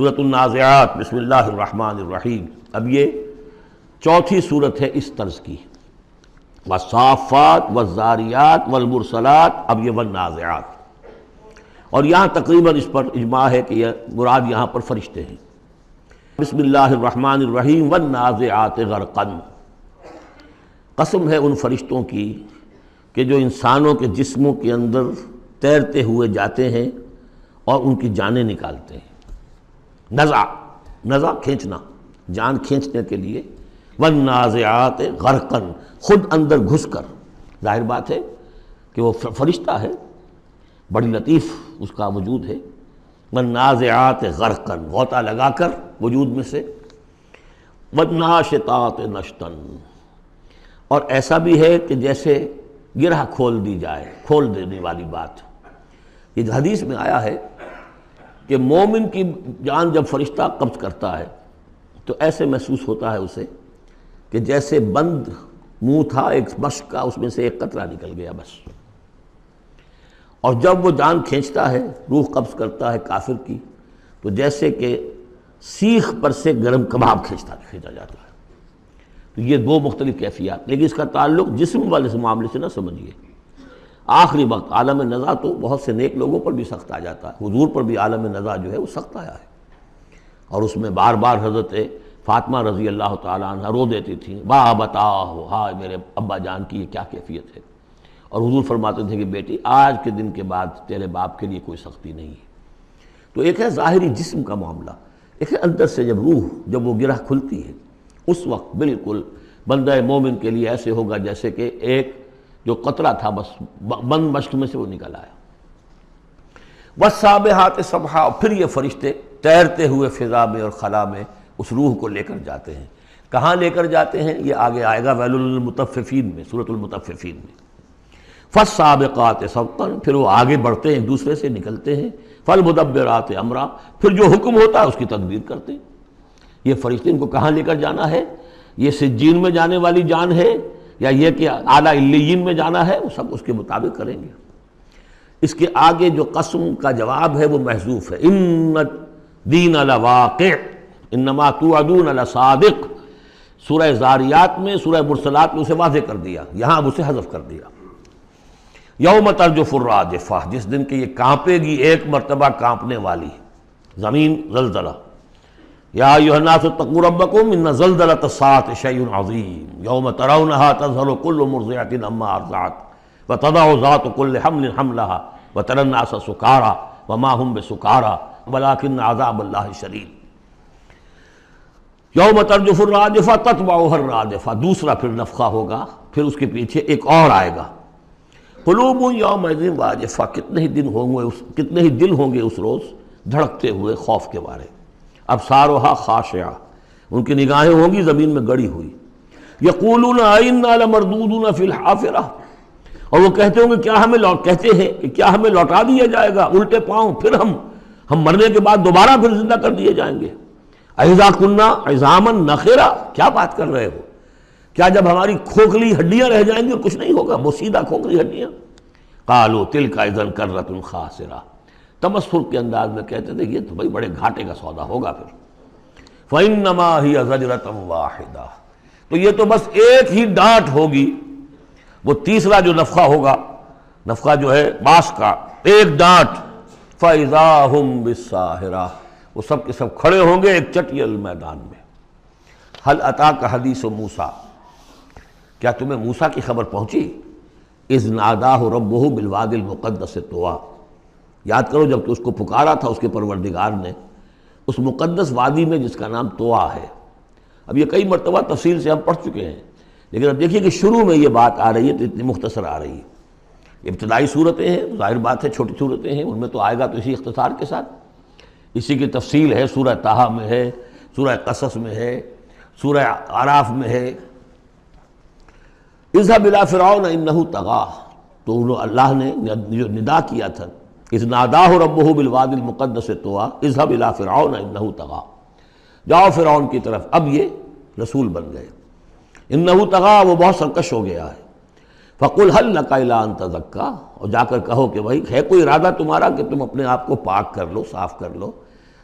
سورۃ النازعات بسم اللہ الرحمن الرحیم۔ اب یہ چوتھی صورت ہے اس طرز کی، والصافات والزاریات والمرسلات، اب یہ والنازعات، اور یہاں تقریباً اس پر اجماع ہے کہ یہ مراد یہاں پر فرشتے ہیں۔ بسم اللہ الرحمن الرحیم والنازعات غرقا، قسم ہے ان فرشتوں کی کہ جو انسانوں کے جسموں کے اندر تیرتے ہوئے جاتے ہیں اور ان کی جانیں نکالتے ہیں۔ نزع کھینچنا، جان کھینچنے کے لیے، والنازعات غرقا، خود اندر گھس کر، ظاہر بات ہے کہ وہ فرشتہ ہے، بڑی لطیف اس کا وجود ہے، والنازعات غرقا، غوطہ لگا کر وجود میں سے، والناشطات نشطا، اور ایسا بھی ہے کہ جیسے گرہ کھول دی جائے، کھول دینے والی بات۔ یہ حدیث میں آیا ہے کہ مومن کی جان جب فرشتہ قبض کرتا ہے تو ایسے محسوس ہوتا ہے اسے کہ جیسے بند منہ تھا ایک مشک کا، اس میں سے ایک قطرہ نکل گیا بس۔ اور جب وہ جان کھینچتا ہے، روح قبض کرتا ہے کافر کی، تو جیسے کہ سیخ پر سے گرم کباب کھینچا جاتا ہے۔ تو یہ دو مختلف کیفیات، لیکن اس کا تعلق جسم والے معاملے سے نہ سمجھیے۔ آخری وقت عالم نزع تو بہت سے نیک لوگوں پر بھی سخت آ جاتا ہے، حضور پر بھی عالم نزع جو ہے وہ سخت آیا ہے، اور اس میں بار بار حضرت فاطمہ رضی اللہ تعالیٰ عنہ رو دیتی تھیں، با بتاؤ، ہائے میرے ابا جان کی یہ کیا کیفیت ہے، اور حضور فرماتے تھے کہ بیٹی آج کے دن کے بعد تیرے باپ کے لیے کوئی سختی نہیں ہے۔ تو ایک ہے ظاہری جسم کا معاملہ، ایک ہے اندر سے جب روح، جب وہ گرہ کھلتی ہے، اس وقت بالکل بندہ مومن کے لیے ایسے ہوگا جیسے کہ ایک جو قطرہ تھا بس بند مشک میں سے وہ نکل آیا۔ والسابحات سبحا، پھر یہ فرشتے تیرتے ہوئے فضا میں اور خلا میں اس روح کو لے کر جاتے ہیں۔ کہاں لے کر جاتے ہیں یہ آگے آئے گا، ویل للمطففین میں، سورۃ المطففین میں۔ فالسابقات سبقا، پھر وہ آگے بڑھتے ہیں، ایک دوسرے سے نکلتے ہیں۔ فالمدبرات امرا، پھر جو حکم ہوتا ہے اس کی تدبیر کرتے ہیں۔ یہ فرشتے ان کو کہاں لے کر جانا ہے، یہ سجین میں جانے والی جان ہے یا یہ کہ اعلیٰ علیین میں جانا ہے، وہ سب اس کے مطابق کریں گے۔ اس کے آگے جو قسم کا جواب ہے وہ محذوف ہے، ان الدین لواقع انما توعدون لصادق۔ سورہ زاریات میں، سورہ مرسلات میں اسے واضح کر دیا، یہاں اب اسے حذف کر دیا۔ یوم ترجف الراجفہ، جس دن کہ یہ کانپے گی ایک مرتبہ کانپنے والی زمین، زلزلہ۔ یا ایھا الناس اتقوا ربکم ان زلزلۃ الساعۃ شیء عظیم یوم ترونھا تذہل کل مرضعۃ عما ارضعت وتضع ذات کل حمل حملها وتری الناس سکارى وما هم بسکارى ولکن عذاب اللہ شدید۔ یوم ترجف الراجفہ تتبعها الرادفہ، دوسرا پھر نفخہ ہوگا، پھر اس کے پیچھے ایک اور آئے گا۔ قلوب یومئذ واجفہ، کتنے ہی دل ہوں گے اس روز دھڑکتے ہوئے خوف کے مارے۔ ابصارها خاشعہ، ان کی نگاہیں ہوں گی زمین میں گڑی ہوئی۔ یقولون ائنا لمردودون فی الحافرہ، اور وہ کہتے ہوں گے کیا ہمیں لوٹا دیا جائے گا الٹے پاؤں، پھر ہم مرنے کے بعد دوبارہ پھر زندہ کر دیے جائیں گے۔ اذا کنا عظاما نخرہ، کیا بات کر رہے ہو، کیا جب ہماری کھوکھلی ہڈیاں رہ جائیں گی کچھ نہیں ہوگا، بوسیدہ کھوکھلی ہڈیاں۔ قالوا تلک اذا کرۃ خاسرہ، تمسخر کے انداز میں کہتے تھے یہ تو بھائی بڑے گھاٹے کا سودا ہوگا پھر۔ فإنما ہی زجرۃ واحدہ، تو یہ تو بس ایک ہی ڈانٹ ہوگی، وہ تیسرا جو نفخہ ہوگا، نفخہ جو ہے باس کا، ایک ڈانٹ۔ فإذا ہم بالساہرہ، وہ سب کے سب کھڑے ہوں گے ایک چٹیل میدان میں۔ هل اتاک حدیث موسیٰ، کیا تمہیں موسیٰ کی خبر پہنچی؟ اذ ناداہ ربہ بالوادی المقدس طویٰ، یاد کرو جب کہ اس کو پکارا تھا اس کے پروردگار نے اس مقدس وادی میں جس کا نام طویٰ ہے۔ اب یہ کئی مرتبہ تفصیل سے ہم پڑھ چکے ہیں، لیکن اب دیکھیے کہ شروع میں یہ بات آ رہی ہے تو اتنی مختصر آ رہی ہے۔ ابتدائی صورتیں ہیں، ظاہر بات ہے چھوٹی صورتیں ہیں، ان میں تو آئے گا تو اسی اختصار کے ساتھ۔ اسی کی تفصیل ہے، سورہ طٰہٰ میں ہے، سورہ قصص میں ہے، سورہ اعراف میں ہے۔ اذهب الى فرعون انه طغى، تو اللہ نے جو ندا کیا تھا، اذ ناداہ ربہ بالوادی المقدس طویٰ اذهب الى فرعون انه طغى، جاؤ فرعون کی طرف، اب یہ رسول بن گئے۔ انه طغى، وہ بہت سرکش ہو گیا ہے۔ فقل هل لك الى ان تزكى، اور جا کر کہو کہ بھائی ہے کوئی ارادہ تمہارا کہ تم اپنے آپ کو پاک کر لو، صاف کر لو۔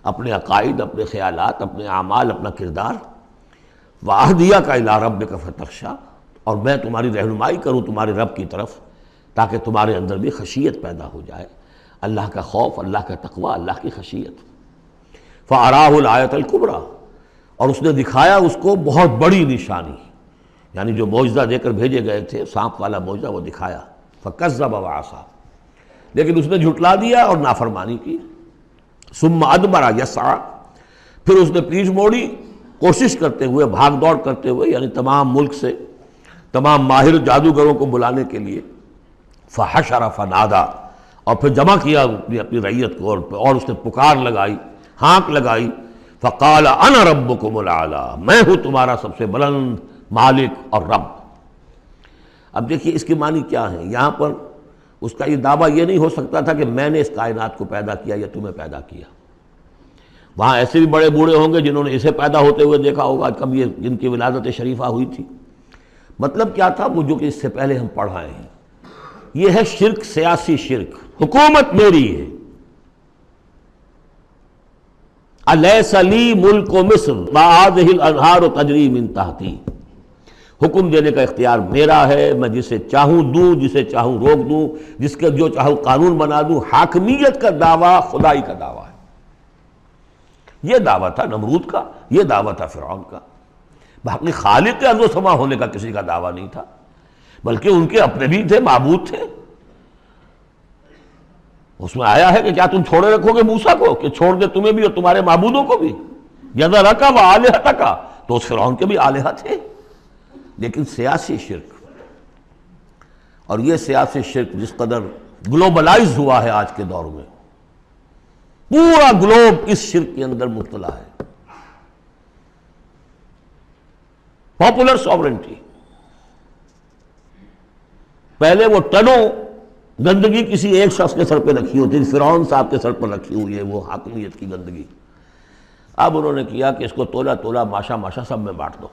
اپنے عقائد، اپنے خیالات، اپنے اعمال، اپنا کردار. وَأَهْدِيَكَ إِلَىٰ رَبِّكَ فَتَخْشَىٰ، اور میں تمہاری رہنمائی کروں تمہارے رب کی طرف تاکہ تمہارے اندر بھی خشیت پیدا ہو جائے، اللہ کا خوف، اللہ کا تقوی، اللہ کی خشیت. فَأَرَاهُ الْآيَةَ الْكُبْرىٰ، اور اس نے دکھایا اس کو بہت بڑی نشانی، یعنی جو معجزہ دے کر بھیجے گئے تھے، سانپ والا معجزہ وہ دکھایا. فَكَذَّبَ وَعَصَىٰ، لیکن اس نے جھٹلا دیا اور نافرمانی کی. ثُمَّ أَدْبَرَ يَسْعَىٰ، پھر اس نے پیٹھ موڑی کوشش کرتے ہوئے، بھاگ دوڑ کرتے ہوئے، یعنی تمام ملک سے تمام ماہر جادوگروں کو بلانے کے لیے. فَحَشَرَ فَنَادَىٰ، اور پھر جمع کیا اپنی رعیت کو، اور اس نے پکار لگائی، ہانک لگائی. فَقَالَ أَنَا رَبُّكُمُ الْأَعْلَىٰ، میں ہوں تمہارا سب سے بلند مالک اور رب. اب دیکھیے اس کے معنی کیا ہیں. یہاں پر اس کا یہ دعویٰ یہ نہیں ہو سکتا تھا کہ میں نے اس کائنات کو پیدا کیا یا تمہیں پیدا کیا. وہاں ایسے بھی بڑے بوڑھے ہوں گے جنہوں نے اسے پیدا ہوتے ہوئے دیکھا ہوگا، کب یہ جن کی ولادت شریفہ ہوئی تھی. مطلب کیا تھا وہ جو کہ اس سے پہلے ہم پڑھ آئے ہیں. یہ ہے شرک، سیاسی شرک. حکومت میری ہے. الیس لی ملک مصر وہذہ الانہار تجری من تحتی، حکم دینے کا اختیار میرا ہے، میں جسے چاہوں دوں، جسے چاہوں روک دوں، جس کے جو چاہوں قانون بنا دوں. حاکمیت کا دعویٰ خدائی کا دعویٰ ہے. یہ دعویٰ تھا نمرود کا، یہ دعویٰ تھا فرعون کا. باقی خالق ارض و سما ہونے کا کسی کا دعویٰ نہیں تھا، بلکہ ان کے اپنے بھی تھے، معبود تھے. اس میں آیا ہے کہ کیا تم چھوڑے رکھو گے موسیٰ کو کہ چھوڑ دے تمہیں بھی اور تمہارے معبودوں کو بھی؟ یذرک و آلہتک، تو اس فرعون کے بھی آلہہ تھے. لیکن سیاسی شرک، اور یہ سیاسی شرک جس قدر گلوبلائز ہوا ہے آج کے دور میں، پورا گلوب اس شرک کے اندر مبتلا ہے. پاپولر سوورنٹی، پہلے وہ ٹنوں گندگی کسی ایک شخص کے سر پہ رکھی ہوتی تھی، فرعون صاحب کے سر پر رکھی ہوئی ہے وہ حاکمیت کی گندگی. اب انہوں نے کیا کہ اس کو تولا تولا، ماشا ماشا سب میں بانٹ دو.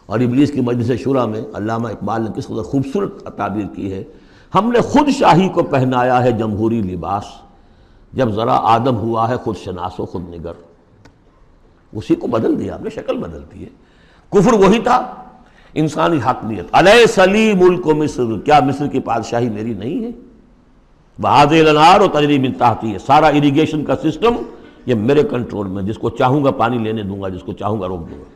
اور ابلیس کی مجلس شورا میں علامہ اقبال نے کس قدر خوبصورت تعبیر کی ہے. ہم نے خود شاہی کو پہنایا ہے جمہوری لباس، جب ذرا آدم ہوا ہے خود شناس و خود نگر. اسی کو بدل دیا ہم نے، شکل بدل دی ہے. کفر وہی تھا، انسانی حاکمیت. الیس لی ملک مصر، کیا مصر کی بادشاہی میری نہیں ہے؟ وہذہ الانہار تجری من تحتی، ہے سارا اریگیشن کا سسٹم یہ میرے کنٹرول میں، جس کو چاہوں گا پانی لینے دوں گا، جس کو چاہوں گا روک دوں گا.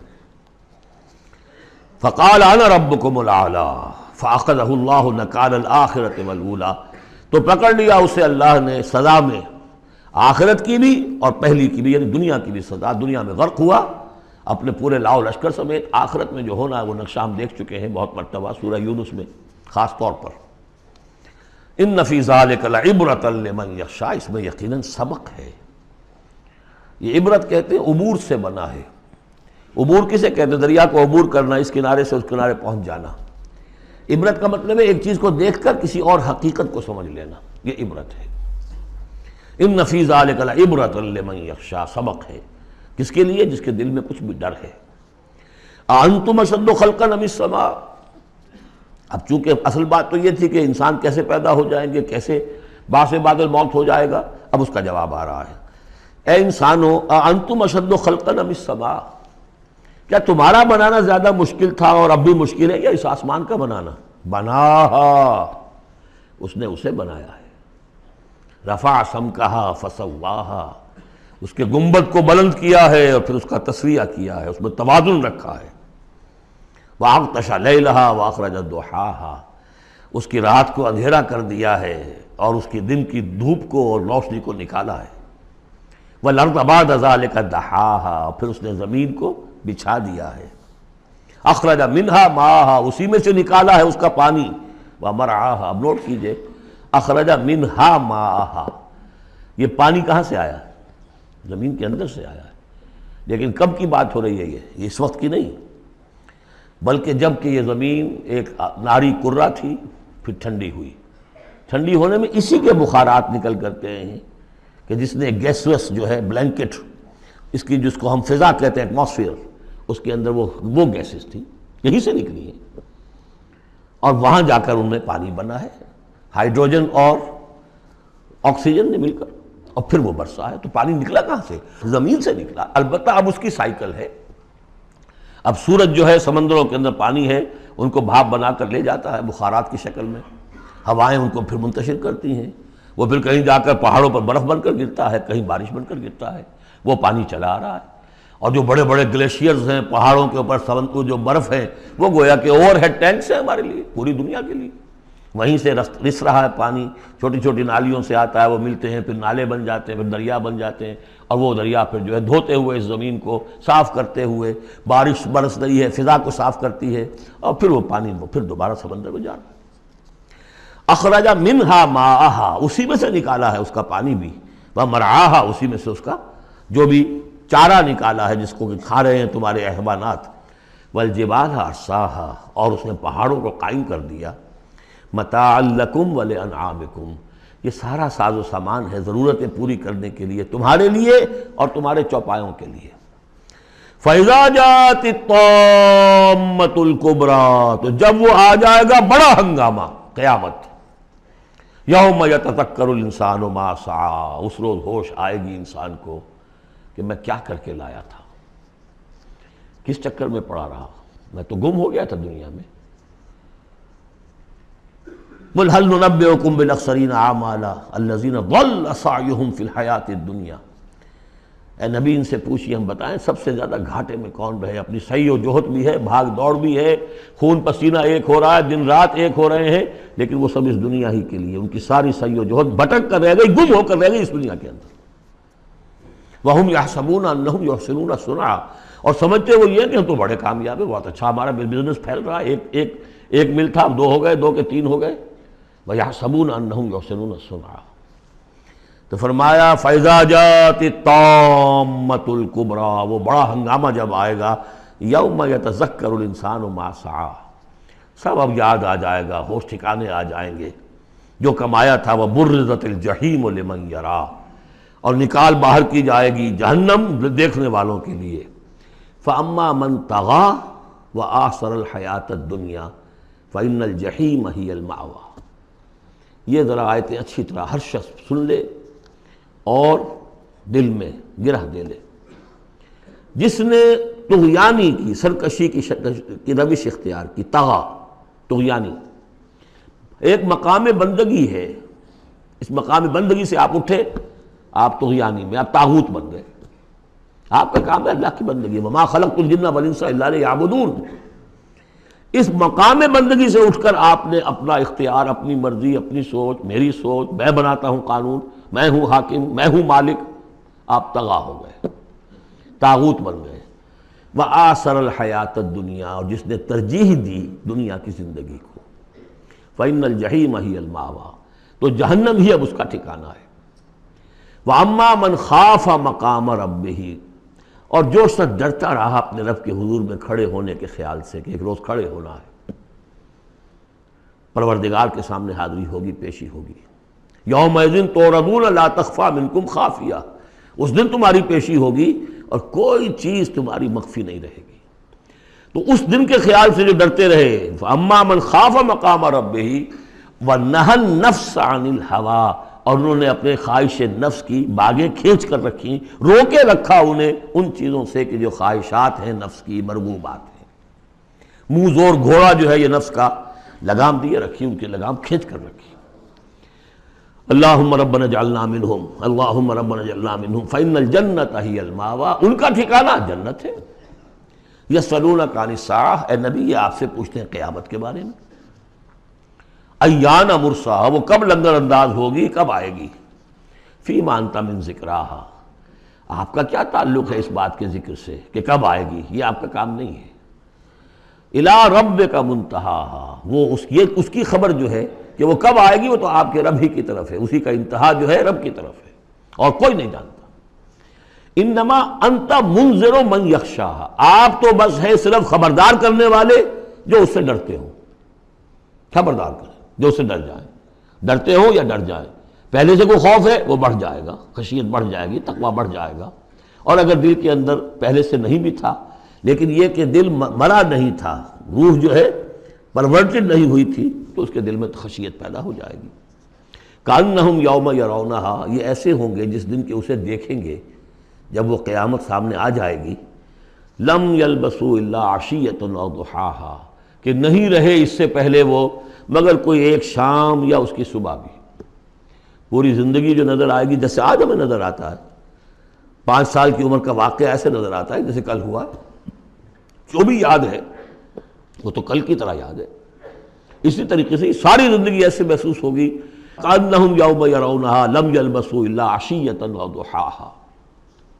فقال انا ربکم الاعلی فاخذہ اللہ نکال الآخرۃ والاولی، تو پکڑ لیا اسے اللہ نے سزا میں، آخرت کی بھی اور پہلی کی بھی، یعنی دنیا کی بھی سزا. دنیا میں غرق ہوا اپنے پورے لاؤ لشکر سمیت. آخرت میں جو ہونا ہے وہ نقشہ ہم دیکھ چکے ہیں بہت مرتبہ سورہ یونس میں خاص طور پر. ان فی ذلک لعبرۃ لمن یخشی، اس میں یقیناً سبق ہے. یہ عبرت کہتے ہیں عبور سے بنا ہے. عبور کسے کہتے ہیں؟ دریا کو عبور کرنا، اس کنارے سے اس کنارے پہنچ جانا. عبرت کا مطلب ہے ایک چیز کو دیکھ کر کسی اور حقیقت کو سمجھ لینا، یہ عبرت ہے. ان فی ذلک لعبرۃ لمن یخشی، سبق ہے کس کے لیے؟ جس کے دل میں کچھ بھی ڈر ہے. انتم اشد خلقا ام السماء، اب چونکہ اصل بات تو یہ تھی کہ انسان کیسے پیدا ہو جائیں گے، کیسے بعث بعد الموت ہو جائے گا. اب اس کا جواب آ رہا ہے، اے انسانو انتم اشد خلقا ام السماء، کیا تمہارا بنانا زیادہ مشکل تھا اور اب بھی مشکل ہے یا اس آسمان کا بنانا؟ بناہا، اس نے اسے بنایا ہے. رفع سمکہا فسواہا، اس کے گنبد کو بلند کیا ہے اور پھر اس کا تسویہ کیا ہے، اس میں توازن رکھا ہے. وَأَغْطَشَ لَيْلَهَا وَأَخْرَجَ ضُحَاهَا، اس کی رات کو اندھیرا کر دیا ہے اور اس کی دن کی دھوپ کو اور روشنی کو نکالا ہے. وَالْأَرْضَ بَعْدَ ذَلِكَ دَحَاهَا، پھر اس نے زمین کو بچھا دیا ہے. اخرج منہا ماءہا، اسی میں سے نکالا ہے اس کا پانی. ومرعاہا، اب نوٹ کیجئے، اخرج منہا ماءہا، یہ پانی کہاں سے آیا ہے؟ زمین کے اندر سے آیا ہے. لیکن کب کی بات ہو رہی ہے؟ یہ اس وقت کی نہیں، بلکہ جب کہ یہ زمین ایک ناری کرہ تھی، پھر ٹھنڈی ہوئی. ٹھنڈی ہونے میں اسی کے بخارات نکل کرتے ہیں کہ جس نے گیسوس جو ہے بلینکٹ، اس کی جس کو ہم فضا کہتے ہیں ایٹماسفیئر، اس کے اندر وہ گیسز تھی، یہی سے نکلی ہے. اور وہاں جا کر ان میں پانی بنا ہے، ہائیڈروجن اور آکسیجن نے مل کر. اور پھر وہ برسا ہے۔ تو پانی نکلا کہاں سے؟ زمین سے نکلا۔ البتہ اب اس کی سائیکل ہے، اب سورج جو ہے سمندروں کے اندر پانی ہے ان کو بھاپ بنا کر لے جاتا ہے بخارات کی شکل میں، ہوائیں ان کو پھر منتشر کرتی ہیں، وہ پھر کہیں جا کر پہاڑوں پر برف بن کر گرتا ہے، کہیں بارش بن کر گرتا ہے، وہ پانی چلا آ رہا ہے۔ اور جو بڑے بڑے گلیشیئرز ہیں پہاڑوں کے اوپر سمندر جو برف ہے وہ گویا کہ اوور ہیڈ ٹینکس ہیں ہمارے لیے، پوری دنیا کے لیے، وہیں سے رس رہا ہے پانی، چھوٹی چھوٹی نالیوں سے آتا ہے، وہ ملتے ہیں، پھر نالے بن جاتے ہیں، پھر دریا بن جاتے ہیں، اور وہ دریا پھر جو ہے دھوتے ہوئے اس زمین کو صاف کرتے ہوئے، بارش برس رہی ہے فضا کو صاف کرتی ہے، اور پھر وہ پانی پھر دوبارہ سمندر میں جا رہا ہے۔ اخرج منہا ماءہا، اسی میں سے نکالا ہے اس کا پانی بھی، ومرعاہا، اسی میں سے اس کا جو بھی چارہ نکالا ہے جس کو کہ کھا رہے ہیں تمہارے حیوانات، والجبال ارساہا، اور اس نے پہاڑوں کو قائم کر دیا، متاعا لکم ولانعامکم، یہ سارا ساز و سامان ہے ضرورتیں پوری کرنے کے لیے تمہارے لیے اور تمہارے چوپایوں کے لیے۔ فَإِذَا جَاءَتِ الطَّامَّةُ الْكُبْرَىٰ، تو جب وہ آ جائے گا بڑا ہنگامہ، قیامت، یوم یتذکر الانسان ما سعی، اس روز ہوش آئے گی انسان کو کہ میں کیا کر کے لایا تھا، کس چکر میں پڑا رہا، میں تو گم ہو گیا تھا دنیا میں۔ قل هل ننبئکم بالاخسرین اعمالا الذین ضل سعیہم فی الحیاۃ الدنیا، اے نبی ان سے پوچھیے، ہم بتائیں سب سے زیادہ گھاٹے میں کون رہے، اپنی سعی و جہد بھی ہے، بھاگ دوڑ بھی ہے، خون پسینہ ایک ہو رہا ہے، دن رات ایک ہو رہے ہیں، لیکن وہ سب اس دنیا ہی کے لیے، ان کی ساری سعی و جہد بھٹک کر رہ گئی، گم ہو کر رہ گئی اس دنیا کے اندر۔ وَهُمْ يَحْسَبُونَ أَنَّهُمْ يُحْسِنُونَ صُنْعًا، اور سمجھتے وہ یہ کہ ہم تو بڑے کامیاب ہیں، بہت اچھا ہمارا بزنس پھیل رہا ہے، ایک مل تھا، 2 ہو گئے، 2 کے 3 ہو گئے، وَيَحْسَبُونَ أَنَّهُمْ يُحْسِنُونَ صُنْعًا۔ تو فرمایا فَإِذَا جَاءَتِ الطَّامَّةُ الْكُبْرَىٰ، وہ بڑا ہنگامہ جب آئے گا، یوم یتذکر الانسان ما سعی، سب اب یاد آ جائے گا، ہوش ٹھکانے آ جائیں گے جو کمایا تھا، وَبُرِّزَتِ الجحیم لمن یریٰ، اور نکال باہر کی جائے گی جہنم دیکھنے والوں کے لیے۔ فَأَمَّا مَنْ طَغَىٰ وَآثَرَ الْحَيَاةَ الدُّنْيَا فَإِنَّ الْجَحِيمَ هِيَ الْمَأْوَىٰ۔ یہ ذرا آیتیں اچھی طرح ہر شخص سن لے اور دل میں گرہ دے لے۔ جس نے طغیانی کی، سرکشی کی روش اختیار کی، طغا، طغیانی، ایک مقام بندگی ہے، اس مقام بندگی سے آپ اٹھے، آپ طغیانی میں، آپ طاغوت بن گئے، آپ کا کام ہے اللہ کی بندگی، وما خلقت الجن والانس الا لیعبدون۔ اس مقام بندگی سے اٹھ کر آپ نے اپنا اختیار، اپنی مرضی، اپنی سوچ، میری سوچ، میں بناتا ہوں قانون، میں ہوں حاکم، میں ہوں مالک، آپ طغا ہو گئے، طاغوت بن گئے۔ وآثر الحیات الدنیا، اور جس نے ترجیح دی دنیا کی زندگی کو، فإن الجحیم ہی المأویٰ، تو جہنم ہی اب اس کا ٹھکانہ ہے۔ وَأَمَّا مَنْ خَافَ مَقَامَ رَبِّهِ، اور جو شخص ڈرتا رہا اپنے رب کے حضور میں کھڑے ہونے کے خیال سے کہ ایک روز کھڑے ہونا ہے، پروردگار کے سامنے حاضری ہوگی، پیشی ہوگی۔ یومئذ تعرضون لا تخفی منکم خافیہ، اس دن تمہاری پیشی ہوگی اور کوئی چیز تمہاری مخفی نہیں رہے گی۔ تو اس دن کے خیال سے جو ڈرتے رہے، فَأَمَّا مَنْ خَافَ مَقَامَ رَبِّهِ وَنَهَى النَّفْسَ عَنِ الْهَوَىٰ، اور انہوں نے اپنے خواہش نفس کی باغیں کھینچ کر رکھی، روکے رکھا انہیں ان چیزوں سے کہ جو خواہشات ہیں نفس کی، مرغوبات ہیں، منہ زور گھوڑا جو ہے یہ نفس کا، لگام دیے رکھی، ان کی لگام کھینچ کر رکھی۔ اللہم ربنا اجعلنا منہم، اللہم ربنا اجعلنا منہم، فإن الجنة ہی المأویٰ، ان کا ٹھکانہ جنت ہے۔ یسألونک عن الساعہ، اے نبی یہ آپ سے پوچھتے ہیں قیامت کے بارے میں، ایان مرساہا، وہ کب لنگر انداز ہوگی، کب آئے گی، فیما انت من ذکراہا، آپ کا کیا تعلق ہے اس بات کے ذکر سے کہ کب آئے گی، یہ آپ کا کام نہیں ہے۔ الی ربک منتہاہا، وہ اس کی خبر جو ہے کہ وہ کب آئے گی، وہ تو آپ کے رب ہی کی طرف ہے، اسی کا انتہا جو ہے رب کی طرف ہے، اور کوئی نہیں جانتا۔ انما انت منذر من یخشاہا، آپ تو بس ہے صرف خبردار کرنے والے جو اس سے ڈرتے ہوں، خبردار کریں جو اس سے ڈر جائیں، ڈرتے ہوں یا ڈر جائیں، پہلے سے کوئی خوف ہے وہ بڑھ جائے گا، خشیت بڑھ جائے گی، تقویٰ بڑھ جائے گا، اور اگر دل کے اندر پہلے سے نہیں بھی تھا لیکن یہ کہ دل مرا نہیں تھا، روح جو ہے پرورٹڈ نہیں ہوئی تھی، تو اس کے دل میں خشیت پیدا ہو جائے گی۔ کأنہم یوم یرونہا، یہ ایسے ہوں گے جس دن کہ اسے دیکھیں گے، جب وہ قیامت سامنے آ جائے گی، لم یلبسوا الا عشیۃ او ضحاہا، کہ نہیں رہے اس سے پہلے وہ مگر کوئی ایک شام یا اس کی صبح بھی۔ پوری زندگی جو نظر آئے گی جیسے آج ہمیں نظر آتا ہے، 5 سال کی عمر کا واقعہ ایسے نظر آتا ہے جیسے کل ہوا، جو بھی یاد ہے وہ تو کل کی طرح یاد ہے۔ اسی طریقے سے ساری زندگی ایسے محسوس ہوگی، کأنہم یوم یرونہا لم یلبسوا الا عشیۃ او ضحاہا۔